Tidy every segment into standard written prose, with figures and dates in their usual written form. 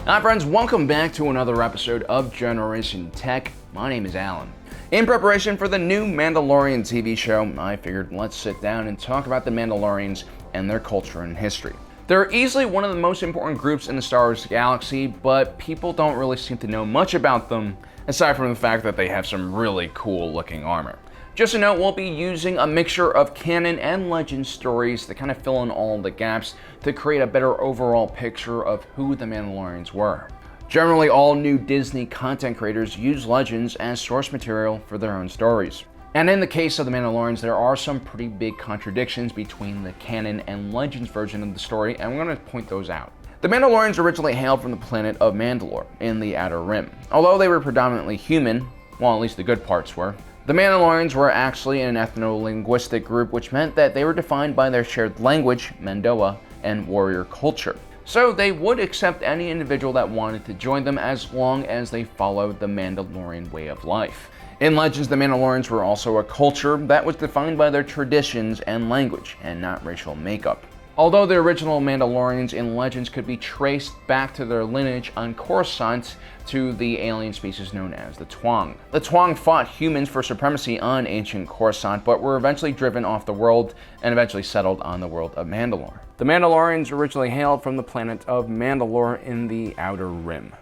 Hi friends, welcome back to another episode of Generation Tech. My name is Alan. In preparation for the new Mandalorian TV show, I figured let's sit down and talk about the Mandalorians and their culture and history. They're easily one of the most important groups in the Star Wars galaxy, but people don't really seem to know much about them, aside from the fact that they have some really cool looking armor. Just a note, we'll be using a mixture of canon and legend stories to kind of fill in all the gaps to create a better overall picture of who the Mandalorians were. Generally, all new Disney content creators use legends as source material for their own stories. And in the case of the Mandalorians, there are some pretty big contradictions between the canon and legends version of the story, and we're going to point those out. The Mandalorians originally hailed from the planet of Mandalore in the Outer Rim. Although they were predominantly human, well, at least the good parts were, the Mandalorians were actually an ethno-linguistic group, which meant that they were defined by their shared language, Mandoa, and warrior culture. So they would accept any individual that wanted to join them as long as they followed the Mandalorian way of life. In Legends, the Mandalorians were also a culture that was defined by their traditions and language, and not racial makeup. Although the original Mandalorians in Legends could be traced back to their lineage on Coruscant to the alien species known as the Twang. The Twang fought humans for supremacy on ancient Coruscant, but were eventually driven off the world and eventually settled on the world of Mandalore. The Mandalorians originally hailed from the planet of Mandalore in the Outer Rim.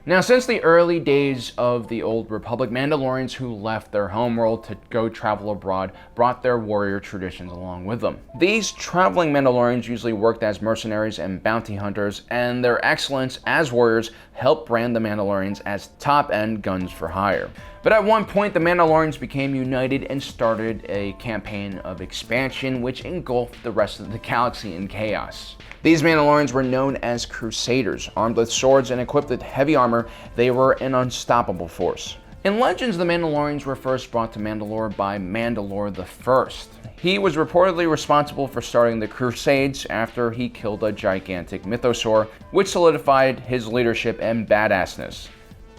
Now, since the early days of the Old Republic, Mandalorians who left their homeworld to go travel abroad brought their warrior traditions along with them. These traveling Mandalorians usually worked as mercenaries and bounty hunters, and their excellence as warriors helped brand the Mandalorians as top-end guns for hire. But at one point, the Mandalorians became united and started a campaign of expansion which engulfed the rest of the galaxy in chaos. These Mandalorians were known as Crusaders. Armed with swords and equipped with heavy armor, they were an unstoppable force. In Legends, the Mandalorians were first brought to Mandalore by Mandalore the First. He was reportedly responsible for starting the Crusades after he killed a gigantic mythosaur, which solidified his leadership and badassness.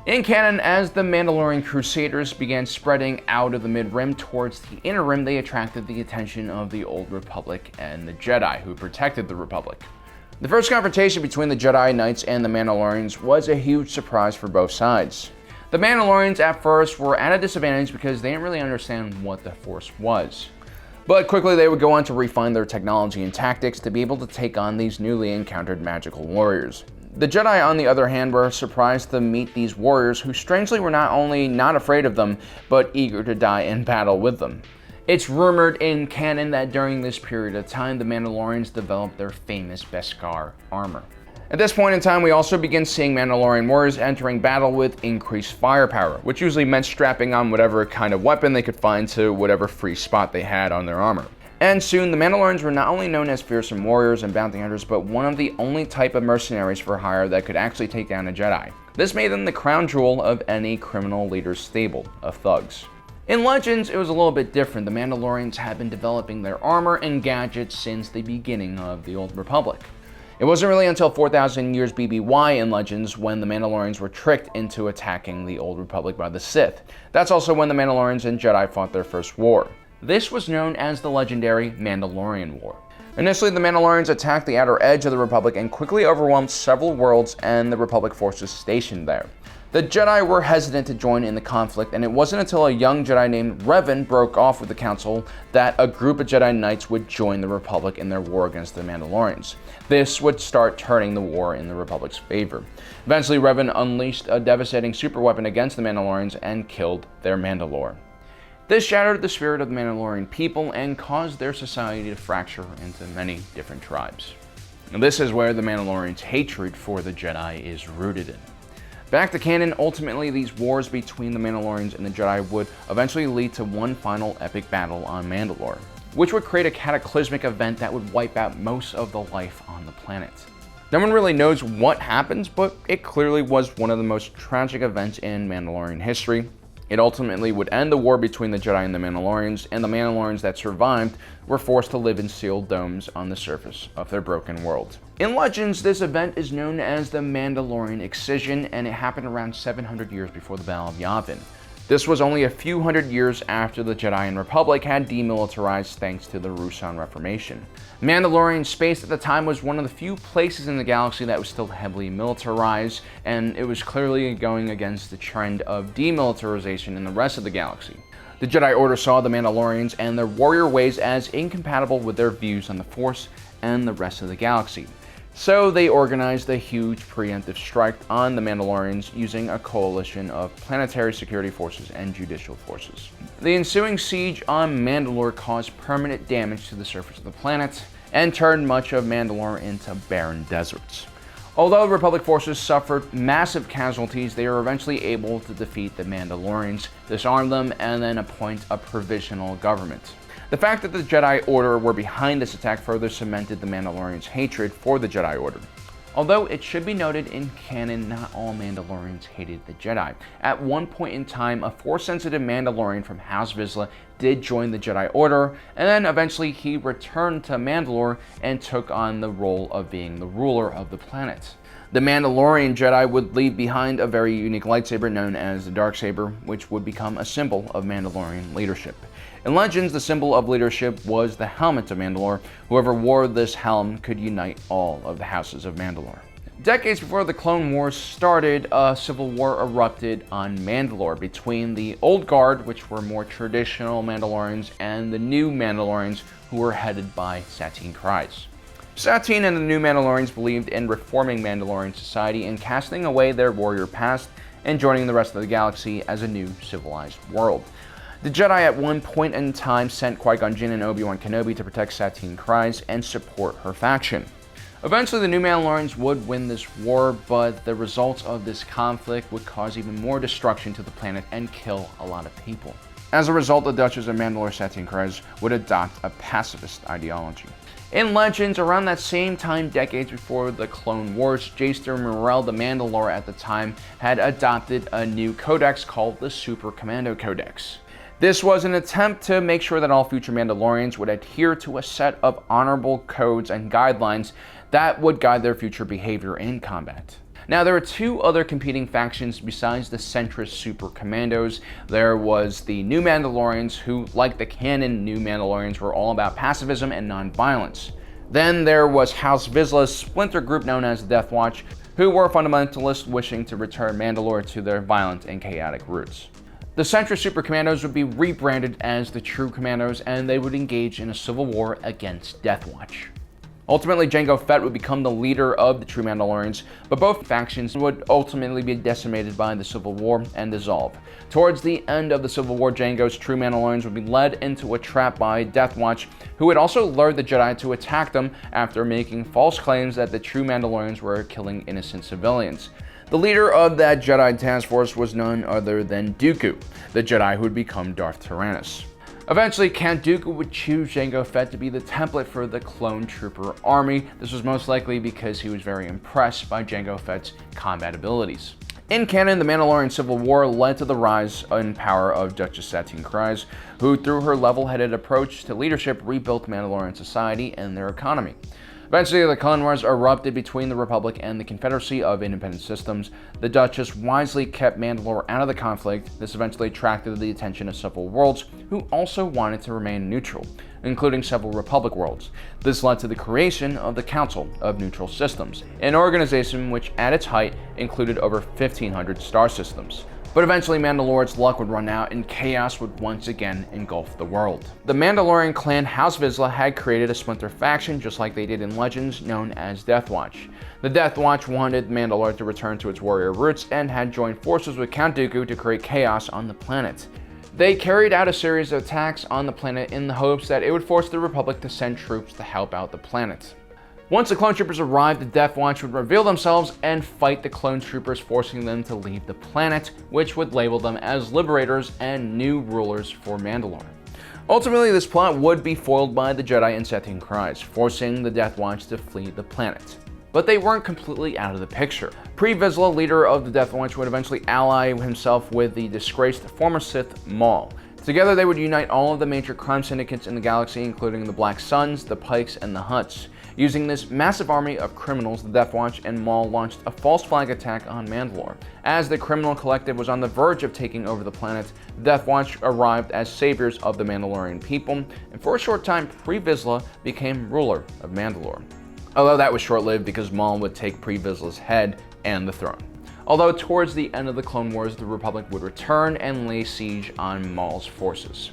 In canon, as the Mandalorian Crusaders began spreading out of the Mid-Rim towards the Inner Rim, they attracted the attention of the Old Republic and the Jedi, who protected the Republic. The first confrontation between the Jedi Knights and the Mandalorians was a huge surprise for both sides. The Mandalorians at first were at a disadvantage because they didn't really understand what the Force was. But quickly they would go on to refine their technology and tactics to be able to take on these newly encountered magical warriors. The Jedi, on the other hand, were surprised to meet these warriors who strangely were not only not afraid of them, but eager to die in battle with them. It's rumored in canon that during this period of time, the Mandalorians developed their famous Beskar armor. At this point in time, we also begin seeing Mandalorian warriors entering battle with increased firepower, which usually meant strapping on whatever kind of weapon they could find to whatever free spot they had on their armor. And soon, the Mandalorians were not only known as fearsome warriors and bounty hunters, but one of the only type of mercenaries for hire that could actually take down a Jedi. This made them the crown jewel of any criminal leader's stable of thugs. In Legends, it was a little bit different. The Mandalorians had been developing their armor and gadgets since the beginning of the Old Republic. It wasn't really until 4,000 years BBY in Legends when the Mandalorians were tricked into attacking the Old Republic by the Sith. That's also when the Mandalorians and Jedi fought their first war. This was known as the legendary Mandalorian War. Initially, the Mandalorians attacked the outer edge of the Republic and quickly overwhelmed several worlds and the Republic forces stationed there. The Jedi were hesitant to join in the conflict, and it wasn't until a young Jedi named Revan broke off with the Council that a group of Jedi Knights would join the Republic in their war against the Mandalorians. This would start turning the war in the Republic's favor. Eventually, Revan unleashed a devastating superweapon against the Mandalorians and killed their Mandalore. This shattered the spirit of the Mandalorian people and caused their society to fracture into many different tribes. Now, this is where the Mandalorians' hatred for the Jedi is rooted in. Back to canon, ultimately these wars between the Mandalorians and the Jedi would eventually lead to one final epic battle on Mandalore, which would create a cataclysmic event that would wipe out most of the life on the planet. No one really knows what happens, but it clearly was one of the most tragic events in Mandalorian history. It ultimately would end the war between the Jedi and the Mandalorians that survived were forced to live in sealed domes on the surface of their broken world. In Legends, this event is known as the Mandalorian Excision, and it happened around 700 years before the Battle of Yavin. This was only a few hundred years after the Jedi and Republic had demilitarized thanks to the Ruusan Reformation. Mandalorian space at the time was one of the few places in the galaxy that was still heavily militarized, and it was clearly going against the trend of demilitarization in the rest of the galaxy. The Jedi Order saw the Mandalorians and their warrior ways as incompatible with their views on the Force and the rest of the galaxy. So they organized a huge preemptive strike on the Mandalorians using a coalition of planetary security forces and judicial forces. The ensuing siege on Mandalore caused permanent damage to the surface of the planet and turned much of Mandalore into barren deserts. Although Republic forces suffered massive casualties, they were eventually able to defeat the Mandalorians, disarm them, and then appoint a provisional government. The fact that the Jedi Order were behind this attack further cemented the Mandalorians' hatred for the Jedi Order. Although it should be noted in canon, not all Mandalorians hated the Jedi. At one point in time, a Force-sensitive Mandalorian from House Vizsla did join the Jedi Order, and then eventually he returned to Mandalore and took on the role of being the ruler of the planet. The Mandalorian Jedi would leave behind a very unique lightsaber known as the Darksaber, which would become a symbol of Mandalorian leadership. In Legends, the symbol of leadership was the helmet of Mandalore. Whoever wore this helm could unite all of the houses of Mandalore. Decades before the Clone Wars started, a civil war erupted on Mandalore between the Old Guard, which were more traditional Mandalorians, and the new Mandalorians, who were headed by Satine Kryze. Satine and the new Mandalorians believed in reforming Mandalorian society and casting away their warrior past and joining the rest of the galaxy as a new civilized world. The Jedi at one point in time sent Qui-Gon Jinn and Obi-Wan Kenobi to protect Satine Kryze and support her faction. Eventually, the new Mandalorians would win this war, but the results of this conflict would cause even more destruction to the planet and kill a lot of people. As a result, the Duchess of Mandalore, Satine Kryze, would adopt a pacifist ideology. In Legends, around that same time, decades before the Clone Wars, Jaster Morel the Mandalore at the time had adopted a new codex called the Super Commando Codex. This was an attempt to make sure that all future Mandalorians would adhere to a set of honorable codes and guidelines that would guide their future behavior in combat. Now, there are two other competing factions besides the centrist Super Commandos. There was the New Mandalorians, who, like the canon New Mandalorians, were all about pacifism and non-violence. Then there was House Vizsla's splinter group known as Death Watch, who were fundamentalists wishing to return Mandalore to their violent and chaotic roots. The centrist Super Commandos would be rebranded as the True Commandos, and they would engage in a civil war against Death Watch. Ultimately, Jango Fett would become the leader of the True Mandalorians, but both factions would ultimately be decimated by the Civil War and dissolve. Towards the end of the Civil War, Jango's True Mandalorians would be led into a trap by Death Watch, who would also lure the Jedi to attack them after making false claims that the True Mandalorians were killing innocent civilians. The leader of that Jedi task force was none other than Dooku, the Jedi who would become Darth Tyrannus. Eventually, Count Dooku would choose Jango Fett to be the template for the clone trooper army. This was most likely because he was very impressed by Jango Fett's combat abilities. In canon, the Mandalorian Civil War led to the rise in power of Duchess Satine Kryze, who through her level-headed approach to leadership rebuilt Mandalorian society and their economy. Eventually, the Clone Wars erupted between the Republic and the Confederacy of Independent Systems. The Duchess wisely kept Mandalore out of the conflict. This eventually attracted the attention of several worlds who also wanted to remain neutral, including several Republic worlds. This led to the creation of the Council of Neutral Systems, an organization which at its height included over 1,500 star systems. But eventually Mandalore's luck would run out and chaos would once again engulf the world. The Mandalorian clan House Vizsla had created a splinter faction just like they did in Legends known as Death Watch. The Death Watch wanted Mandalore to return to its warrior roots and had joined forces with Count Dooku to create chaos on the planet. They carried out a series of attacks on the planet in the hopes that it would force the Republic to send troops to help out the planet. Once the clone troopers arrived, the Death Watch would reveal themselves and fight the clone troopers, forcing them to leave the planet, which would label them as liberators and new rulers for Mandalore. Ultimately, this plot would be foiled by the Jedi and Satine Kryze, forcing the Death Watch to flee the planet. But they weren't completely out of the picture. Pre-Vizsla, leader of the Death Watch, would eventually ally himself with the disgraced former Sith Maul. Together, they would unite all of the major crime syndicates in the galaxy, including the Black Suns, the Pikes, and the Hutts. Using this massive army of criminals, the Death Watch and Maul launched a false flag attack on Mandalore. As the criminal collective was on the verge of taking over the planet, the Death Watch arrived as saviors of the Mandalorian people, and for a short time, Pre Vizsla became ruler of Mandalore. Although that was short-lived because Maul would take Pre Vizsla's head and the throne. Although towards the end of the Clone Wars, the Republic would return and lay siege on Maul's forces.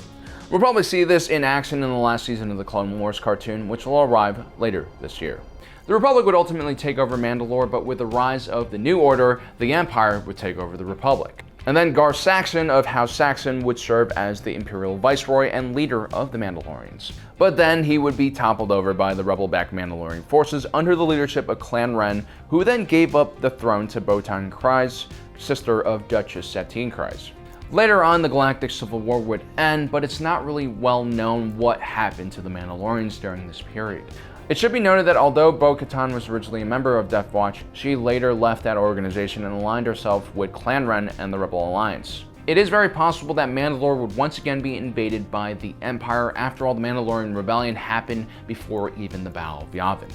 We'll probably see this in action in the last season of the Clone Wars cartoon, which will arrive later this year. The Republic would ultimately take over Mandalore, but with the rise of the New Order, the Empire would take over the Republic. And then Gar Saxon of House Saxon would serve as the Imperial Viceroy and leader of the Mandalorians. But then he would be toppled over by the rebel-backed Mandalorian forces under the leadership of Clan Wren, who then gave up the throne to Botan Kryze, sister of Duchess Satine Kryze. Later on, the Galactic Civil War would end, but it's not really well known what happened to the Mandalorians during this period. It should be noted that although Bo-Katan was originally a member of Death Watch, she later left that organization and aligned herself with Clan Wren and the Rebel Alliance. It is very possible that Mandalore would once again be invaded by the Empire. After all, the Mandalorian Rebellion happened before even the Battle of Yavin.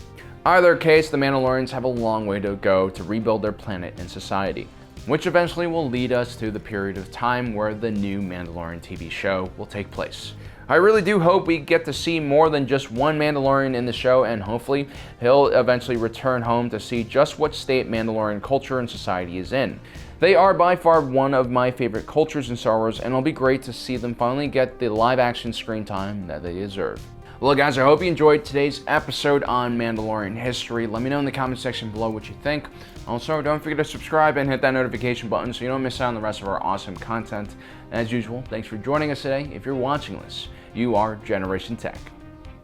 Either case, the Mandalorians have a long way to go to rebuild their planet and society, which eventually will lead us to the period of time where the new Mandalorian TV show will take place. I really do hope we get to see more than just one Mandalorian in the show, and hopefully he'll eventually return home to see just what state Mandalorian culture and society is in. They are by far one of my favorite cultures in Star Wars, and it'll be great to see them finally get the live-action screen time that they deserve. Well, guys, I hope you enjoyed today's episode on Mandalorian history. Let me know in the comment section below what you think. Also, don't forget to subscribe and hit that notification button so you don't miss out on the rest of our awesome content. And as usual, thanks for joining us today. If you're watching this, you are Generation Tech.